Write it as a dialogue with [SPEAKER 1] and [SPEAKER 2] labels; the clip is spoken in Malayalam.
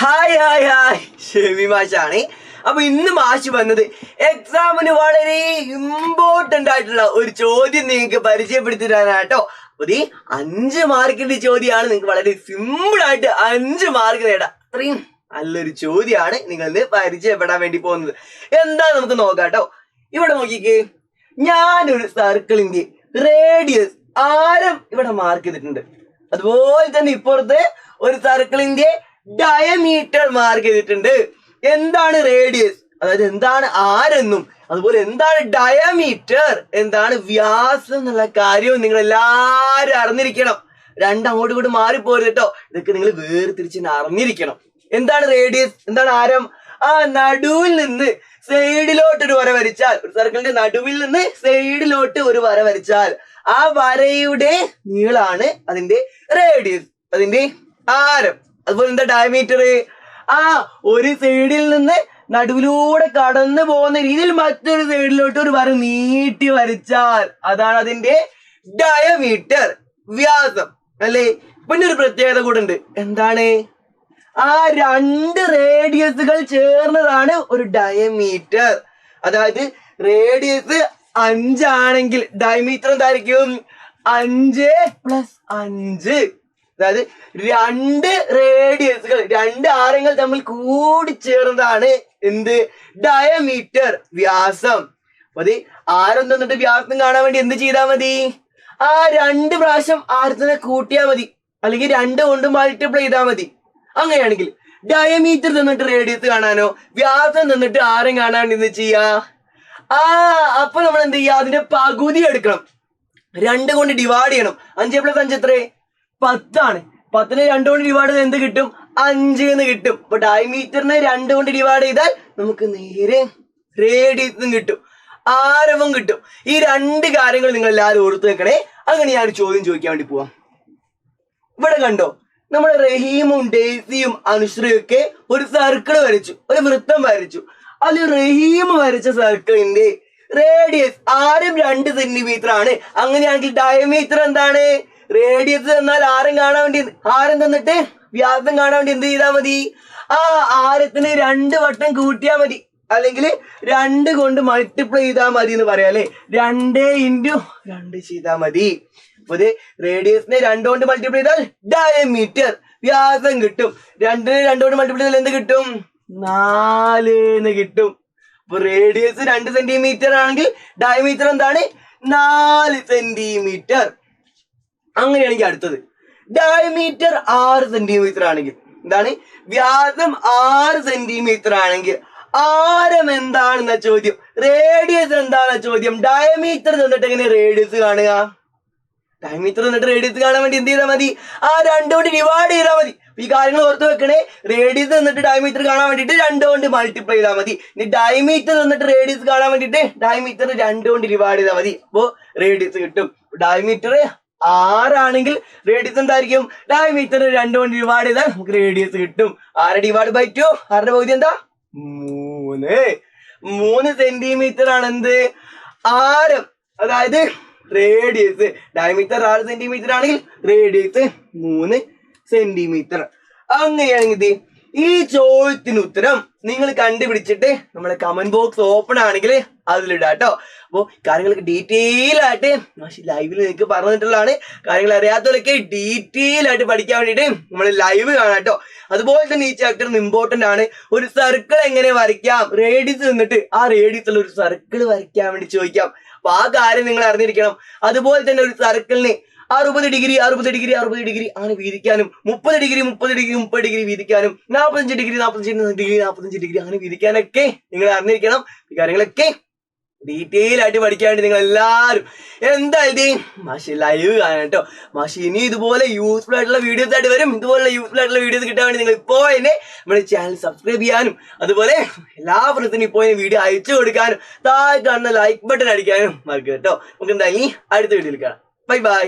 [SPEAKER 1] ഹായ് ഹായ് ഹായ് ഷെമി മാഷാണ്. അപ്പൊ ഇന്ന് മാഷ് വന്നത് എക്സാമിന് വളരെ ഇമ്പോർട്ടന്റ് ആയിട്ടുള്ള ഒരു ചോദ്യം നിങ്ങൾക്ക് പരിചയപ്പെടുത്തി തരാനാട്ടോ. അപ്പൊ ഈ 5 മാർക്കിന്റെ ചോദ്യമാണ്. നിങ്ങൾക്ക് വളരെ സിമ്പിൾ ആയിട്ട് 5 മാർക്ക് നേടാം. അത്രയും നല്ലൊരു ചോദ്യമാണ് നിങ്ങൾ ഇന്ന് പരിചയപ്പെടാൻ വേണ്ടി പോകുന്നത്. എന്താ നമുക്ക് നോക്കാട്ടോ. ഇവിടെ നോക്കിക്കേ, ഞാനൊരു സർക്കിളിന്റെ റേഡിയസ് ആരം ഇവിടെ മാർക്ക് ചെയ്തിട്ടുണ്ട്. അതുപോലെ തന്നെ ഇപ്പുറത്ത് ഒരു സർക്കിളിന്റെ ഡയമീറ്റർ മാർക്ക് ചെയ്തിട്ടുണ്ട്. എന്താണ് റേഡിയസ്, അതായത് എന്താണ് ആരെന്നും അതുപോലെ എന്താണ് ഡയമീറ്റർ, എന്താണ് വ്യാസം എന്നുള്ള കാര്യവും നിങ്ങൾ എല്ലാരും അറിഞ്ഞിരിക്കണം. അങ്ങോട്ടും ഇങ്ങോട്ട് മാറിപ്പോരുത് കേട്ടോ. ഇതൊക്കെ നിങ്ങൾ വേർതിരിച്ച് അറിഞ്ഞിരിക്കണം. എന്താണ് റേഡിയസ്, എന്താണ് ആരം? നടുവിൽ നിന്ന് സൈഡിലോട്ട് ഒരു വര വരച്ചാൽ, ഒരു സർക്കിളിന്റെ നടുവിൽ നിന്ന് സൈഡിലോട്ട് ഒരു വര വരച്ചാൽ ആ വരയുടെ നീളാണ് അതിന്റെ റേഡിയസ്, അതിന്റെ ആരം. അതുപോലെ എന്താ ഡയമീറ്റർ? ഒരു സൈഡിൽ നിന്ന് നടുവിലൂടെ കടന്നു പോകുന്ന രീതിയിൽ മറ്റൊരു സൈഡിലോട്ട് ഒരു വര നീട്ടി വരച്ചാൽ അതാണ് അതിന്റെ ഡയമീറ്റർ, വ്യാസം അല്ലേ. പിന്നെ ഒരു പ്രത്യേകത കൂടെ ഉണ്ട്. എന്താണ്? 2 റേഡിയസുകൾ ചേർന്നതാണ് ഒരു ഡയമീറ്റർ. അതായത് റേഡിയസ് 5 ആണെങ്കിൽ ഡയമീറ്റർ എന്തായിരിക്കും? 5 + 5. അതായത് 2 റേഡിയസുകൾ, 2 ആരങ്ങൾ തമ്മിൽ കൂടി ചേർന്നതാണ് എന്ത്? ഡയമീറ്റർ, വ്യാസം. അപ്പൊ ആരം തന്നിട്ട് വ്യാസം കാണാൻ വേണ്ടി എന്ത് ചെയ്താൽ മതി? 2 പ്രാവശ്യം ആരത്തിനെ കൂട്ടിയാൽ മതി, അല്ലെങ്കിൽ 2 കൊണ്ട് മൾട്ടിപ്ലൈ ചെയ്താൽ മതി. അങ്ങനെയാണെങ്കിൽ ഡയമീറ്റർ തന്നിട്ട് റേഡിയസ് കാണാനോ വ്യാസം തന്നിട്ട് ആരം കാണാൻ വേണ്ടി എന്ത് ചെയ്യാ? അപ്പൊ നമ്മൾ എന്ത് ചെയ്യാ? അതിന്റെ പകുതി എടുക്കണം, 2 കൊണ്ട് ഡിവൈഡ് ചെയ്യണം. 5 + 5 എത്ര? 10 ആണ്. 10നെ 2 കൊണ്ട് ഡിവൈഡ് ചെയ്താൽ എന്ത് കിട്ടും? 5 എന്ന് കിട്ടും. അപ്പൊ ഡയമീറ്ററിനെ 2 കൊണ്ട് ഡിവൈഡ് ചെയ്താൽ നമുക്ക് നേരെ റേഡിയസും കിട്ടും, ആരവും കിട്ടും. ഈ 2 കാര്യങ്ങൾ നിങ്ങൾ എല്ലാവരും ഓർത്തു വെക്കണേ. അങ്ങനെ ഞാൻ ഒരു ചോദ്യം ചോദിക്കാൻ വേണ്ടി പോവാം. ഇവിടെ കണ്ടോ, നമ്മുടെ റഹീമും ഡെയ്സിയും അനുശ്രീയും ഒക്കെ ഒരു സർക്കിൾ വരച്ചു, ഒരു വൃത്തം വരച്ചു. അതിൽ റഹീം വരച്ച സർക്കിളിന്റെ റേഡിയസ് ആരം 2 സെന്റിമീറ്റർ ആണ്. അങ്ങനെയാണെങ്കിൽ ഡയമീറ്റർ എന്താണ്? റേഡിയസ് എന്നാൽ ആരം കാണാൻ വേണ്ടി, ആരം തന്നിട്ട് വ്യാസം കാണാൻ വേണ്ടി എന്ത് ചെയ്താൽ മതി? ആരത്തിന് 2 വട്ടം കൂട്ടിയാൽ മതി, അല്ലെങ്കിൽ 2 കൊണ്ട് മൾട്ടിപ്ലൈ ചെയ്താൽ മതി എന്ന് പറയാം അല്ലെ. 2 × 2 ചെയ്താൽ മതി. അപ്പൊ റേഡിയസിനെ 2 കൊണ്ട് മൾട്ടിപ്ലൈ ചെയ്താൽ ഡയമീറ്റർ, വ്യാസം കിട്ടും. 2നെ 2 കൊണ്ട് മൾട്ടിപ്ലൈ ചെയ്താൽ എന്ത് കിട്ടും? 4 എന്ന് കിട്ടും. അപ്പൊ റേഡിയസ് 2 സെന്റിമീറ്റർ ആണെങ്കിൽ ഡയമീറ്റർ എന്താണ്? 4 സെന്റിമീറ്റർ. അങ്ങനെയാണെങ്കിൽ അടുത്തത് ഡയമീറ്റർ 6 സെന്റിമീറ്റർ ആണെങ്കിൽ എന്താണ്? വ്യാസം 6 സെന്റിമീറ്റർ ആണെങ്കിൽ ആരം എന്താണെന്ന ചോദ്യം, റേഡിയസ് എന്താണെന്ന ചോദ്യം. ഡയമീറ്റർ തന്നിട്ട് എങ്ങനെ റേഡിയസ് കാണുക? ഡയമീറ്റർ തന്നിട്ട് റേഡിയസ് കാണാൻ വേണ്ടി എന്ത് ചെയ്താൽ മതി? 2 കൊണ്ട് ഡിവൈഡ് ചെയ്താൽ മതി. ഈ കാര്യങ്ങൾ ഓർത്ത് വെക്കണേ. റേഡിയസ് തന്നിട്ട് ഡയമീറ്റർ കാണാൻ വേണ്ടിയിട്ട് 2 കൊണ്ട് മൾട്ടിപ്ലൈ ചെയ്താൽ മതി. ഇനി ഡയമീറ്റർ തന്നിട്ട് റേഡിയസ് കാണാൻ വേണ്ടിയിട്ട് ഡയമീറ്റർ 2 കൊണ്ട് ഡിവൈഡ് ചെയ്താൽ മതി. അപ്പോ റേഡിയസ് കിട്ടും. ഡയമീറ്റർ 6 ആണെങ്കിൽ റേഡിയസ് എന്തായിരിക്കും? ഡയമീറ്റർ 2 കൊണ്ട് ഡിവൈഡ് ചെയ്താൽ നമുക്ക് റേഡിയസ് കിട്ടും. 6 ഡിവൈഡ് ബൈ 2, 6ന്റെ പകുതി എന്താ? 3 സെന്റിമീറ്റർ ആണ് എന്ത്? ആരം, അതായത് റേഡിയസ്. ഡയമീറ്റർ 6 സെന്റിമീറ്റർ ആണെങ്കിൽ റേഡിയസ് 3 സെന്റിമീറ്റർ. അങ്ങനെയാണെങ്കിൽ ഈ ചോദ്യത്തിന് ഉത്തരം നിങ്ങൾ കണ്ടുപിടിച്ചിട്ട് നമ്മളെ കമന്റ് ബോക്സ് ഓപ്പൺ ആണെങ്കിൽ അതിലിടാട്ടോ. അപ്പോൾ കാര്യങ്ങളൊക്കെ ഡീറ്റെയിൽ ആയിട്ട് ലൈവിൽ നിങ്ങൾക്ക് പറഞ്ഞിട്ടുള്ളതാണ്. കാര്യങ്ങൾ അറിയാത്തവരൊക്കെ ഡീറ്റെയിൽ ആയിട്ട് പഠിക്കാൻ വേണ്ടിയിട്ട് നമ്മൾ ലൈവ് കാണാട്ടോ. അതുപോലെ തന്നെ ഈ ചാപ്റ്റർ ഇമ്പോർട്ടന്റ് ആണ്. ഒരു സർക്കിൾ എങ്ങനെ വരയ്ക്കാം, റേഡിയസ് നിന്നിട്ട് ആ റേഡിയസിൽ ഒരു സർക്കിൾ വരയ്ക്കാൻ വേണ്ടി ചോദിക്കാം. അപ്പൊ ആ കാര്യം നിങ്ങൾ അറിഞ്ഞിരിക്കണം. അതുപോലെ തന്നെ ഒരു സർക്കിളിന് 60 ഡിഗ്രി 60 ഡിഗ്രി 60 ഡിഗ്രി അങ്ങനെ വീതിക്കാനും, 30 ഡിഗ്രി 30 ഡിഗ്രി 30 ഡിഗ്രി വീതിക്കാനും, 45 ഡിഗ്രി 45 ഡിഗ്രി 45 ഡിഗ്രി അങ്ങനെ വീതിക്കാനൊക്കെ നിങ്ങൾ അറിഞ്ഞിരിക്കണം. ഈ കാര്യങ്ങളൊക്കെ ഡീറ്റെയിൽ ആയിട്ട് പഠിക്കാൻ വേണ്ടി നിങ്ങൾ എല്ലാവരും എന്തായാലും മാഷി ലൈവ് കാണാം കേട്ടോ. മാഷി ഇനി ഇതുപോലെ യൂസ്ഫുൾ ആയിട്ടുള്ള വീഡിയോസ് ആയിട്ട് വരും. ഇതുപോലെ യൂസ്ഫുൾ ആയിട്ടുള്ള വീഡിയോസ് കിട്ടാൻ വേണ്ടി നിങ്ങൾ ഇപ്പോൾ തന്നെ നമ്മുടെ ചാനൽ സബ്സ്ക്രൈബ് ചെയ്യാനും, അതുപോലെ എല്ലാ ഫ്രണ്ട്സിനും ഇപ്പോൾ വീഡിയോ അയച്ചു കൊടുക്കാനും, താഴെ കാണുന്ന ലൈക്ക് ബട്ടൺ അടിക്കാനും മറക്കരുത് കേട്ടോ. നമുക്ക് എന്തായാലും അടുത്ത വീഡിയോയിൽ കാണാം. Bye bye.